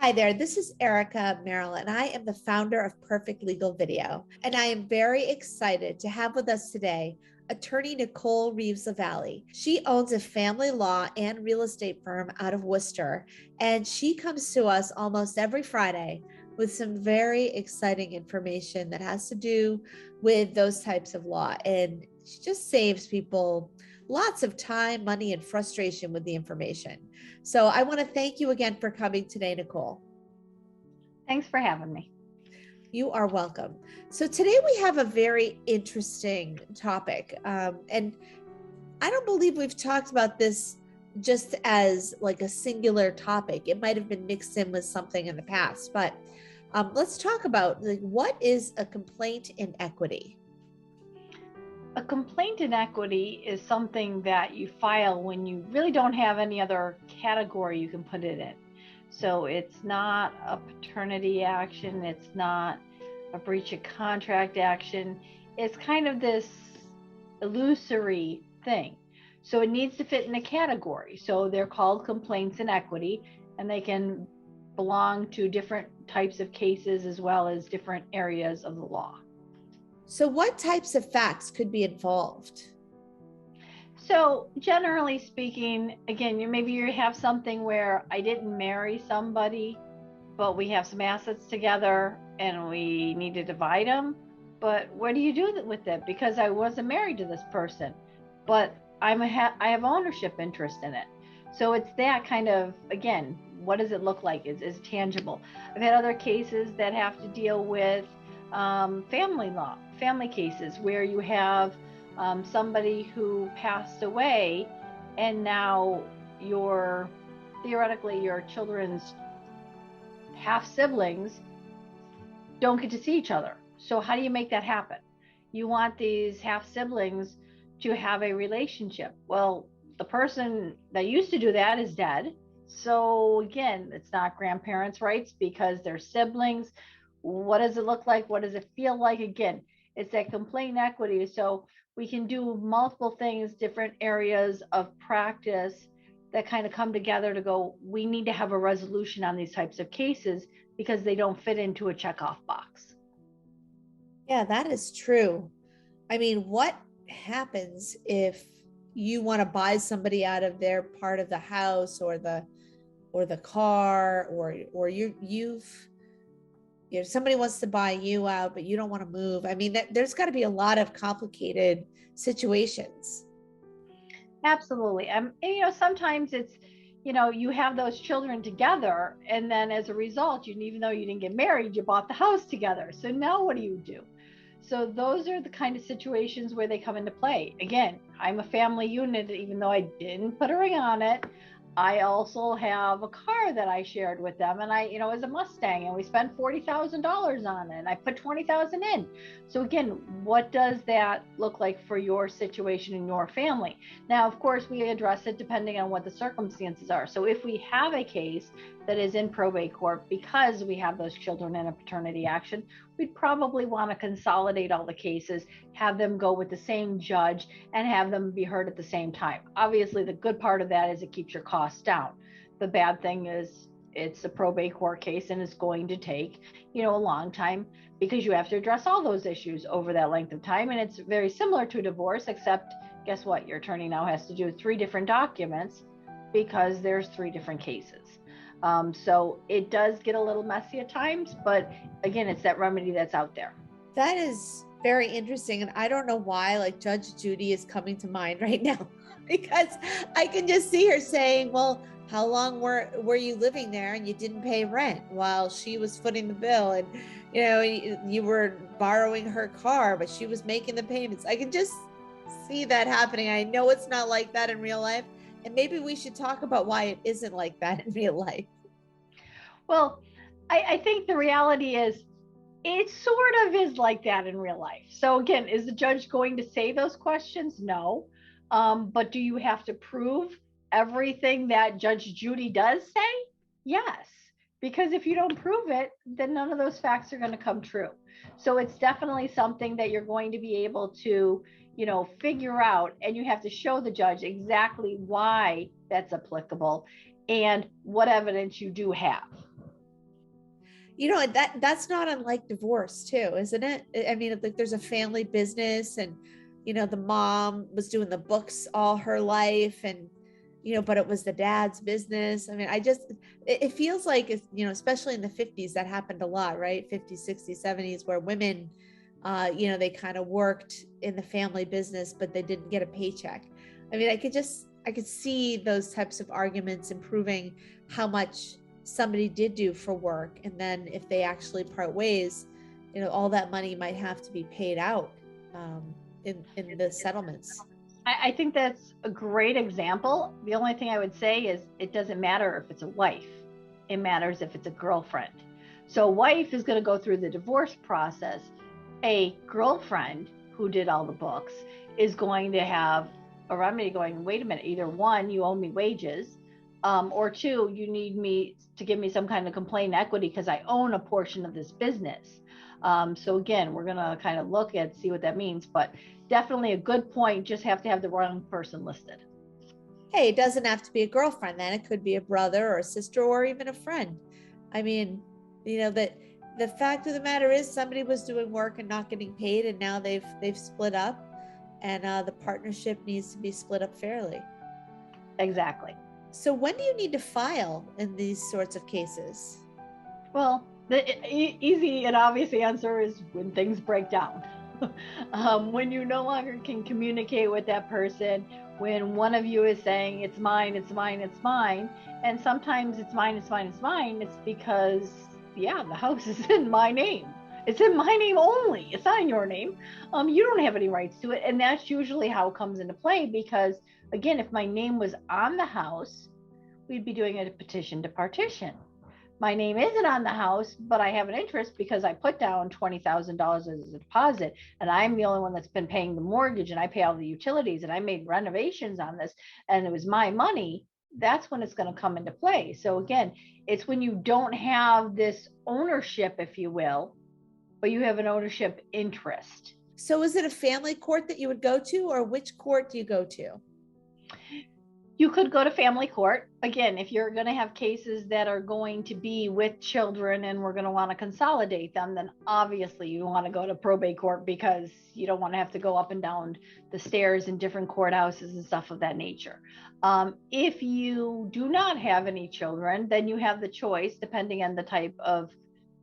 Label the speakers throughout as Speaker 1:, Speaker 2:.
Speaker 1: Hi there, this is Erica Merrill, and I am the founder of Perfect Legal Video. And I am very excited to have with us today Attorney Nicole Reeves Lavallee. She owns a family law and real estate firm out of Worcester, and she comes to us almost every Friday with some very exciting information that has to do with those types of law. And she just saves people lots of time, money, and frustration with the information. So I want to thank you again for coming today, Nicole.
Speaker 2: Thanks for having me.
Speaker 1: You are welcome. So today we have a very interesting topic. And I don't believe we've talked about this just as like a singular topic. It might have been mixed in with something in the past, but let's talk about what is a complaint in equity?
Speaker 2: A complaint in equity is something that you file when you really don't have any other category you can put it in. So it's not a paternity action, it's not a breach of contract action. It's kind of this illusory thing. So it needs to fit in a category. So they're called complaints in equity, and they can belong to different types of cases as well as different areas of the law.
Speaker 1: So what types of facts could be involved?
Speaker 2: So generally speaking, again, maybe you have something where I didn't marry somebody, but we have some assets together and we need to divide them. But what do you do with it? Because I wasn't married to this person, but I have ownership interest in it. So it's that kind of, again, what does it look like? Is tangible. I've had other cases that have to deal with family law, family cases where you have somebody who passed away, and now theoretically your children's half siblings don't get to see each other. So how do you make that happen? You want these half siblings to have a relationship. Well, the person that used to do that is dead. So again, it's not grandparents' rights because they're siblings. What does it look like? What does it feel like? Again, it's that complaint equity. So we can do multiple things, different areas of practice that kind of come together to go, we need to have a resolution on these types of cases because they don't fit into a checkoff box.
Speaker 1: Yeah, that is true. I mean, what happens if you want to buy somebody out of their part of the house or the car, or somebody wants to buy you out, but you don't want to move? I mean, there's got to be a lot of complicated situations.
Speaker 2: Absolutely. And sometimes it's, you have those children together, and then as a result, even though you didn't get married, you bought the house together. So now what do you do? So those are the kind of situations where they come into play. Again, I'm a family unit, even though I didn't put a ring on it. I also have a car that I shared with them, and it was a Mustang, and we spent $40,000 on it, and I put 20,000 in. So again, what does that look like for your situation in your family? Now, of course, we address it depending on what the circumstances are. So if we have a case that is in probate court because we have those children in a paternity action, we'd probably want to consolidate all the cases, have them go with the same judge, and have them be heard at the same time. Obviously, the good part of that is it keeps your costs down. The bad thing is it's a probate court case, and it's going to take, a long time because you have to address all those issues over that length of time. And it's very similar to divorce, except guess what? Your attorney now has to do 3 different documents because there's 3 different cases. So it does get a little messy at times, but again, it's that remedy that's out there.
Speaker 1: That is very interesting. And I don't know why, like, Judge Judy is coming to mind right now, because I can just see her saying, well, how long were you living there and you didn't pay rent while she was footing the bill? And, you were borrowing her car, but she was making the payments. I can just see that happening. I know it's not like that in real life. And maybe we should talk about why it isn't like that in real life.
Speaker 2: Well, I think the reality is it sort of is like that in real life. So again, is the judge going to say those questions? No. But do you have to prove everything that Judge Judy does say? Yes. Because if you don't prove it, then none of those facts are going to come true. So it's definitely something that you're going to be able to, figure out, and you have to show the judge exactly why that's applicable and what evidence you do have.
Speaker 1: That's not unlike divorce too, isn't it? I mean, like there's a family business, and the mom was doing the books all her life, and but it was the dad's business. I mean, it feels like it's, especially in the 50s, that happened a lot, right? 50s, 60s, 70s, where women, they kind of worked in the family business, but they didn't get a paycheck. I mean, I could see those types of arguments improving how much somebody did do for work. And then if they actually part ways, all that money might have to be paid out in the settlements.
Speaker 2: I think that's a great example. The only thing I would say is it doesn't matter if it's a wife. It matters if it's a girlfriend. So a wife is going to go through the divorce process. A girlfriend who did all the books is going to have a remedy going, wait a minute, either one, you owe me wages, or two, you need me to give me some kind of complaint equity because I own a portion of this business. So again, we're going to kind of look at, see what that means, but definitely a good point. Just have to have the wrong person listed.
Speaker 1: Hey, it doesn't have to be a girlfriend then. It could be a brother or a sister or even a friend. I mean, that the fact of the matter is somebody was doing work and not getting paid, and now they've split up, and the partnership needs to be split up fairly.
Speaker 2: Exactly.
Speaker 1: So when do you need to file in these sorts of cases?
Speaker 2: Well, the easy and obvious answer is when things break down. When you no longer can communicate with that person, when one of you is saying it's mine, it's mine, it's mine, and sometimes it's mine, it's mine, it's mine, it's because, yeah, the house is in my name. It's in my name only. It's not in your name. You don't have any rights to it. And that's usually how it comes into play because, again, if my name was on the house, we'd be doing a petition to partition. My name isn't on the house, but I have an interest because I put down $20,000 as a deposit, and I'm the only one that's been paying the mortgage, and I pay all the utilities, and I made renovations on this, and it was my money. That's when it's going to come into play. So again, it's when you don't have this ownership, if you will, but you have an ownership interest.
Speaker 1: So is it a family court that you would go to, or which court do you go to?
Speaker 2: You could go to family court. Again, if you're going to have cases that are going to be with children and we're going to want to consolidate them, then obviously you want to go to probate court because you don't want to have to go up and down the stairs in different courthouses and stuff of that nature. If you do not have any children, then you have the choice, depending on the type of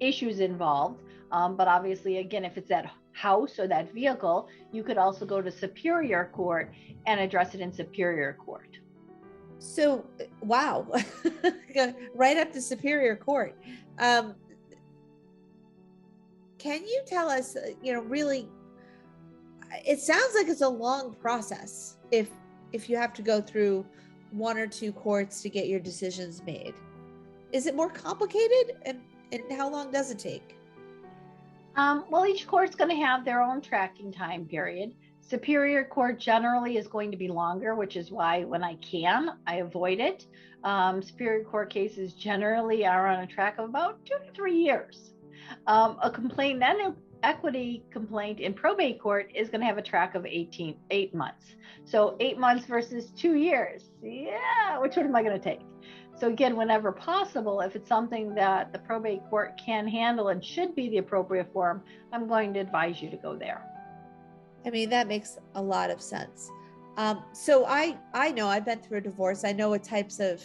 Speaker 2: issues involved. But obviously, again, if it's that house or that vehicle, you could also go to Superior Court and address it in Superior Court.
Speaker 1: So, wow, right up to Superior Court. Can you tell us, really, it sounds like it's a long process if you have to go through one or two courts to get your decisions made. Is it more complicated, and how long does it take?
Speaker 2: Well, each court's going to have their own tracking time period. Superior Court generally is going to be longer, which is why when I can, I avoid it. Superior Court cases generally are on a track of about 2 to 3 years. A complaint and equity complaint in probate court is going to have a track of 8 months. So 8 months versus 2 years. Yeah, which one am I going to take? So again, whenever possible, if it's something that the probate court can handle and should be the appropriate forum, I'm going to advise you to go there.
Speaker 1: I mean, that makes a lot of sense. So I know I've been through a divorce. I know what types of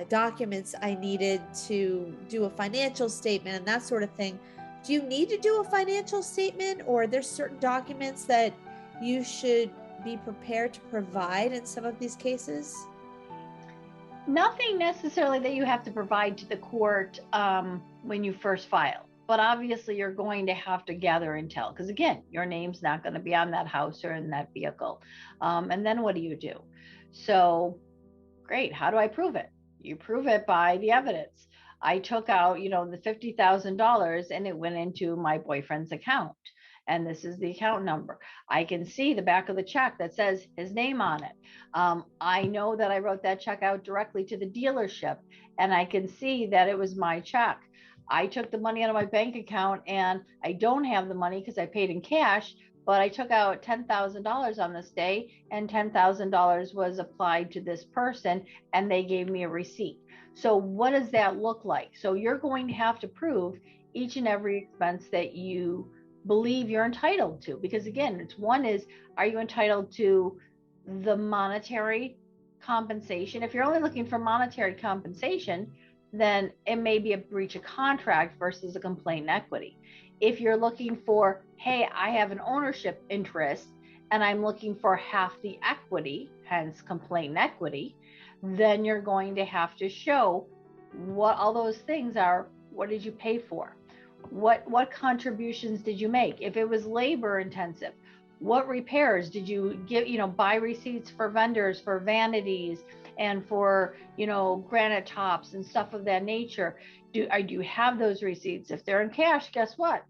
Speaker 1: documents I needed to do a financial statement and that sort of thing. Do you need to do a financial statement, or are there certain documents that you should be prepared to provide in some of these cases?
Speaker 2: Nothing necessarily that you have to provide to the court when you first file. But obviously you're going to have to gather intel because, again, your name's not going to be on that house or in that vehicle. And then what do you do? So great. How do I prove it? You prove it by the evidence. I took out, the $50,000 and it went into my boyfriend's account. And this is the account number. I can see the back of the check that says his name on it. I know that I wrote that check out directly to the dealership, and I can see that it was my check. I took the money out of my bank account, and I don't have the money because I paid in cash, but I took out $10,000 on this day, and $10,000 was applied to this person, and they gave me a receipt. So what does that look like? So you're going to have to prove each and every expense that you believe you're entitled to, because again, it's one is, are you entitled to the monetary compensation? If you're only looking for monetary compensation, then it may be a breach of contract versus a complaint in equity. If you're looking for, hey, I have an ownership interest and I'm looking for half the equity, hence complaint in equity, then you're going to have to show what all those things are. What did you pay for? What contributions did you make? If it was labor intensive, what repairs did you give, buy receipts for vendors for vanities and for, granite tops and stuff of that nature? Do you have those receipts? If they're in cash, guess what?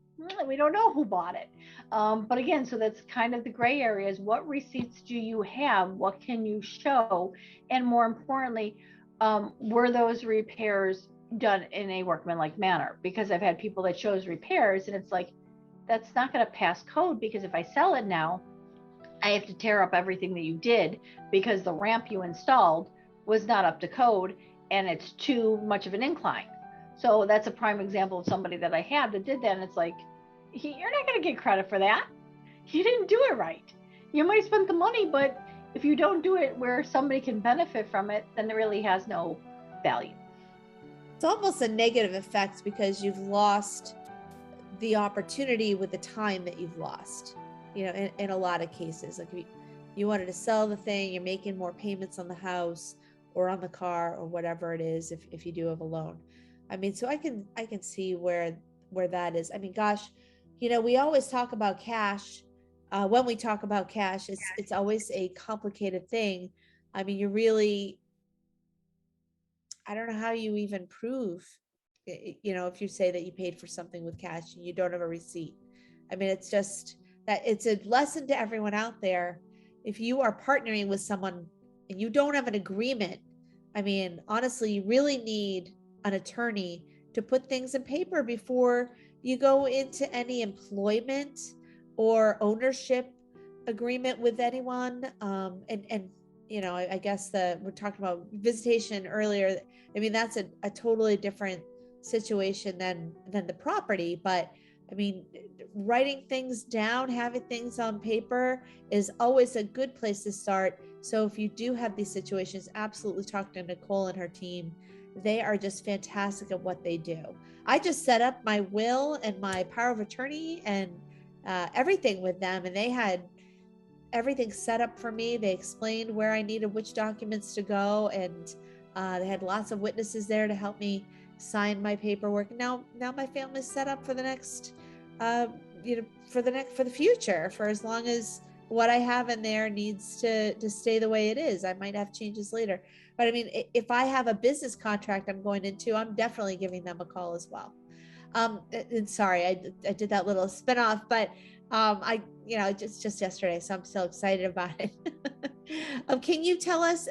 Speaker 2: We don't know who bought it. But again, so that's kind of the gray areas. What receipts do you have? What can you show? And more importantly, were those repairs done in a workmanlike manner? Because I've had people that shows repairs and it's like, that's not going to pass code, because if I sell it now, I have to tear up everything that you did because the ramp you installed was not up to code and it's too much of an incline. So that's a prime example of somebody that I had that did that. And it's like, you're not going to get credit for that. You didn't do it right. You might spend the money, but if you don't do it where somebody can benefit from it, then it really has no value.
Speaker 1: It's almost a negative effect because you've lost the opportunity with the time that you've lost, in a lot of cases. Like you wanted to sell the thing, you're making more payments on the house or on the car or whatever it is, if you do have a loan. I mean, so I can see where that is. I mean, gosh, we always talk about cash. When we talk about cash, it's always a complicated thing. I mean, I don't know how you even prove, if you say that you paid for something with cash and you don't have a receipt. I mean, it's just that it's a lesson to everyone out there. If you are partnering with someone and you don't have an agreement, I mean, honestly, you really need an attorney to put things in paper before you go into any employment or ownership agreement with anyone. I guess we're talking about visitation earlier. I mean, that's a totally different situation than the property. But I mean, writing things down, having things on paper is always a good place to start. So if you do have these situations, absolutely talk to Nicole and her team. They are just fantastic at what they do. I just set up my will and my power of attorney and everything with them, and they had everything set up for me. They explained where I needed which documents to go, and they had lots of witnesses there to help me sign my paperwork. Now my family's set up for the next, for the future, for as long as what I have in there needs to stay the way it is. I might have changes later. But I mean, if I have a business contract I'm going into, I'm definitely giving them a call as well. And sorry, I did that little spinoff, but just yesterday, so I'm so excited about it. Can you tell us,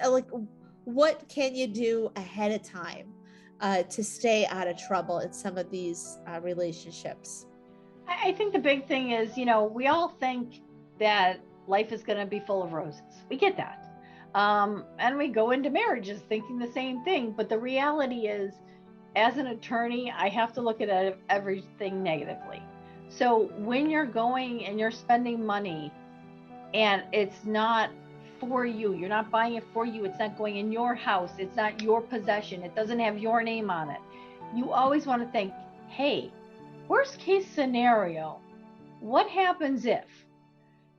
Speaker 1: what can you do ahead of time to stay out of trouble in some of these relationships?
Speaker 2: I think the big thing is, we all think that life is going to be full of roses. We get that. And we go into marriages thinking the same thing. But the reality is, as an attorney, I have to look at everything negatively. So when you're going and you're spending money and it's not for you, you're not buying it for you, it's not going in your house, it's not your possession, it doesn't have your name on it, you always want to think, hey, worst case scenario, what happens if?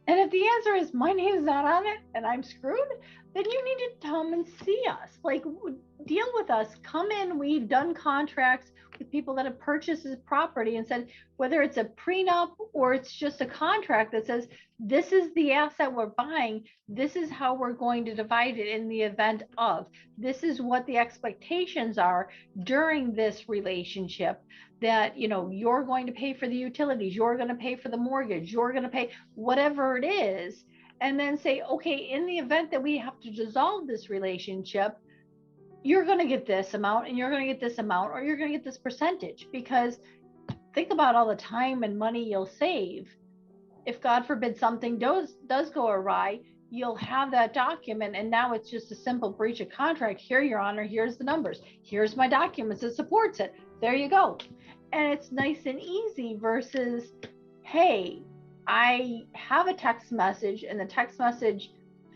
Speaker 2: And if the answer is my name's not on it and I'm screwed, then you need to come and see us. Like, deal with us. Come in. We've done contracts with people that have purchased this property and said, whether it's a prenup or it's just a contract that says, this is the asset we're buying. This is how we're going to divide it in the event of. This is what the expectations are during this relationship, that, you're going to pay for the utilities, you're going to pay for the mortgage, you're going to pay whatever it is. And then say, okay, in the event that we have to dissolve this relationship, you're going to get this amount and you're going to get this amount, or you're going to get this percentage. Because think about all the time and money you'll save. If God forbid something does go awry, you'll have that document, and now it's just a simple breach of contract. Here, Your Honor, here's the numbers. Here's my documents that supports it. There you go. And it's nice and easy versus, hey, I have a text message and the text message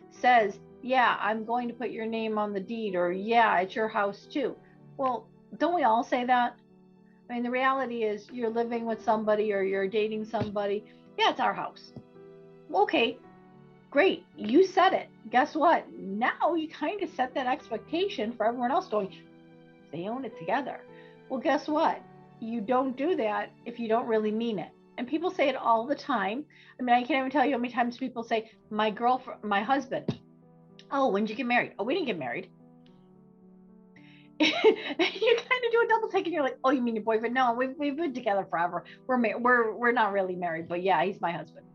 Speaker 2: says, yeah, I'm going to put your name on the deed, or yeah, it's your house too. Well, don't we all say that? I mean, the reality is you're living with somebody or you're dating somebody. Yeah, it's our house. Okay, great. You said it. Guess what? Now you kind of set that expectation for everyone else going, they own it together. Well, guess what? You don't do that if you don't really mean it. And people say it all the time. I mean, I can't even tell you how many times people say, my girlfriend, my husband. Oh, when did you get married? Oh, we didn't get married. You kind of do a double take and you're like, oh, you mean your boyfriend? No, we've been together forever. We're not really married, but yeah, he's my husband.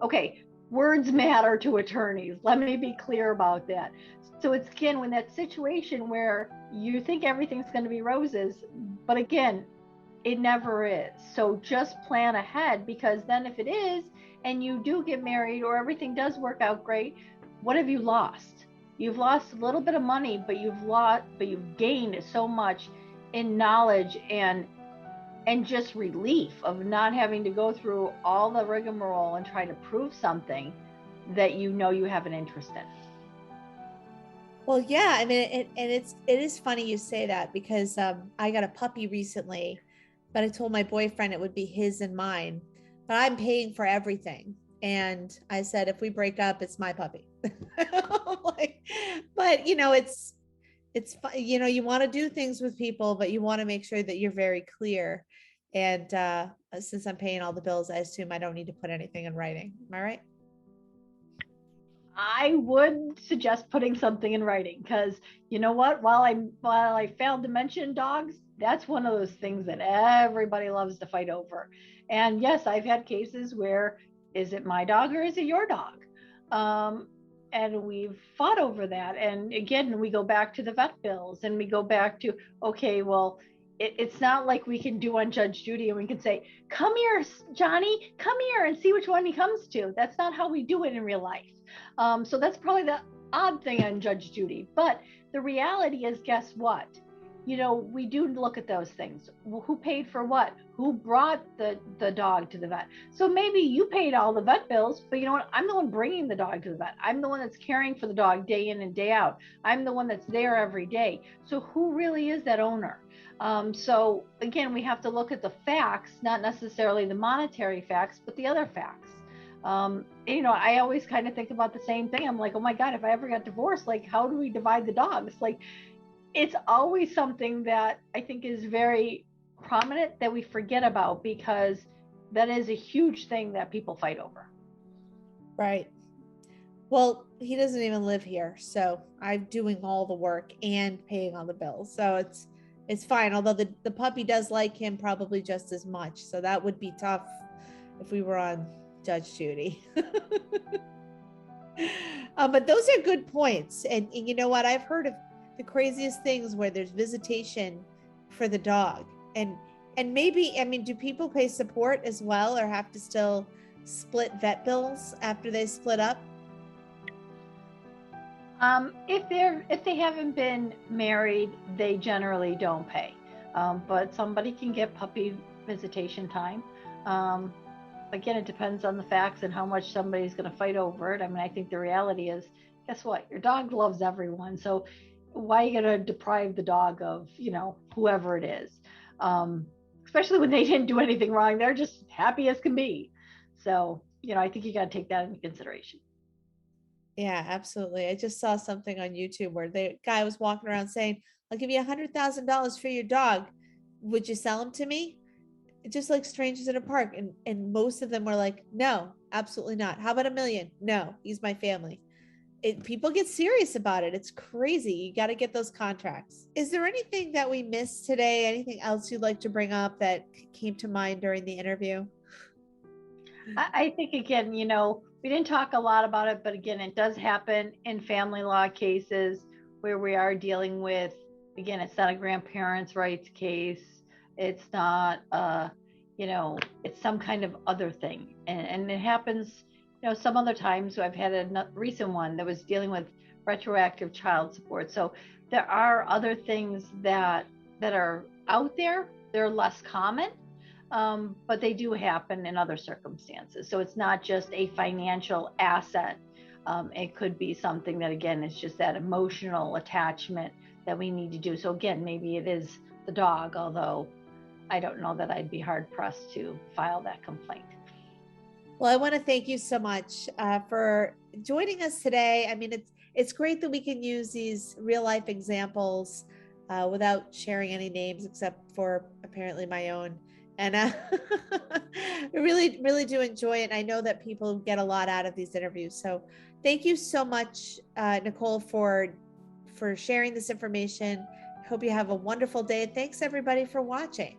Speaker 2: Okay, words matter to attorneys. Let me be clear about that. So it's, again, when that situation where you think everything's going to be roses, but again, it never is. So just plan ahead, because then if it is, and you do get married or everything does work out great, what have you lost? You've lost a little bit of money, but you've gained so much in knowledge and just relief of not having to go through all the rigmarole and try to prove something that you know you have an interest in.
Speaker 1: Well, yeah, I mean, it is funny you say that, because I got a puppy recently, but I told my boyfriend it would be his and mine, but I'm paying for everything. And I said, if we break up, it's my puppy. Like, but it's you want to do things with people, but you want to make sure that you're very clear. And since I'm paying all the bills, I assume I don't need to put anything in writing. Am I right?
Speaker 2: I would suggest putting something in writing, because you know what? While I failed to mention dogs, that's one of those things that everybody loves to fight over. And yes, I've had cases where, is it my dog or is it your dog? And we've fought over that. And again, we go back to the vet bills, and we go back to, okay, well, it's not like we can do on Judge Judy and we can say, come here, Johnny, come here, and see which one he comes to. That's not how we do it in real life. So that's probably the odd thing on Judge Judy. But the reality is, guess what? We do look at those things. Who paid for what? Who brought the dog to the vet? So maybe you paid all the vet bills, but you know what? I'm the one bringing the dog to the vet. I'm the one that's caring for the dog day in and day out. I'm the one that's there every day. So who really is that owner? So again, we have to look at the facts, not necessarily the monetary facts, but the other facts. I always kind of think about the same thing. I'm like, oh my God, if I ever got divorced, like, how do we divide the dogs? Like, it's always something that I think is very prominent that we forget about, because that is a huge thing that people fight over.
Speaker 1: Right. Well, he doesn't even live here, so I'm doing all the work and paying all the bills. So it's fine. Although the puppy does like him probably just as much. So that would be tough if we were on Judge Judy. But those are good points. And you know what? I've heard of the craziest things where there's visitation for the dog. And maybe, I mean, do people pay support as well, or have to still split vet bills after they split up?
Speaker 2: If they haven't been married, they generally don't pay. But somebody can get puppy visitation time. Again, it depends on the facts and how much somebody's going to fight over it. I mean, I think the reality is, guess what? Your dog loves everyone. So why are you going to deprive the dog of, whoever it is? Especially when they didn't do anything wrong. They're just happy as can be. So, I think you got to take that into consideration.
Speaker 1: Yeah, absolutely. I just saw something on YouTube where the guy was walking around saying, I'll give you $100,000 for your dog. Would you sell him to me? Just like strangers in a park. And most of them were like, no, absolutely not. How about $1 million? No, he's my family. People get serious about it. It's crazy. You got to get those contracts. Is there anything that we missed today? Anything else you'd like to bring up that came to mind during the interview?
Speaker 2: I think, again, we didn't talk a lot about it, but again, it does happen in family law cases where we are dealing with, again, it's not a grandparents' rights case. It's not, it's some kind of other thing. And it happens Some other times I've had a recent one that was dealing with retroactive child support. So there are other things that are out there. They're less common, but they do happen in other circumstances. So it's not just a financial asset. It could be something that, again, is just that emotional attachment that we need to do. So again, maybe it is the dog, although I don't know that I'd be hard pressed to file that complaint.
Speaker 1: Well, I want to thank you so much for joining us today. I mean, it's great that we can use these real life examples without sharing any names, except for apparently my own. And I really, really do enjoy it. I know that people get a lot out of these interviews. So thank you so much, Nicole, for sharing this information. I hope you have a wonderful day. And thanks everybody for watching.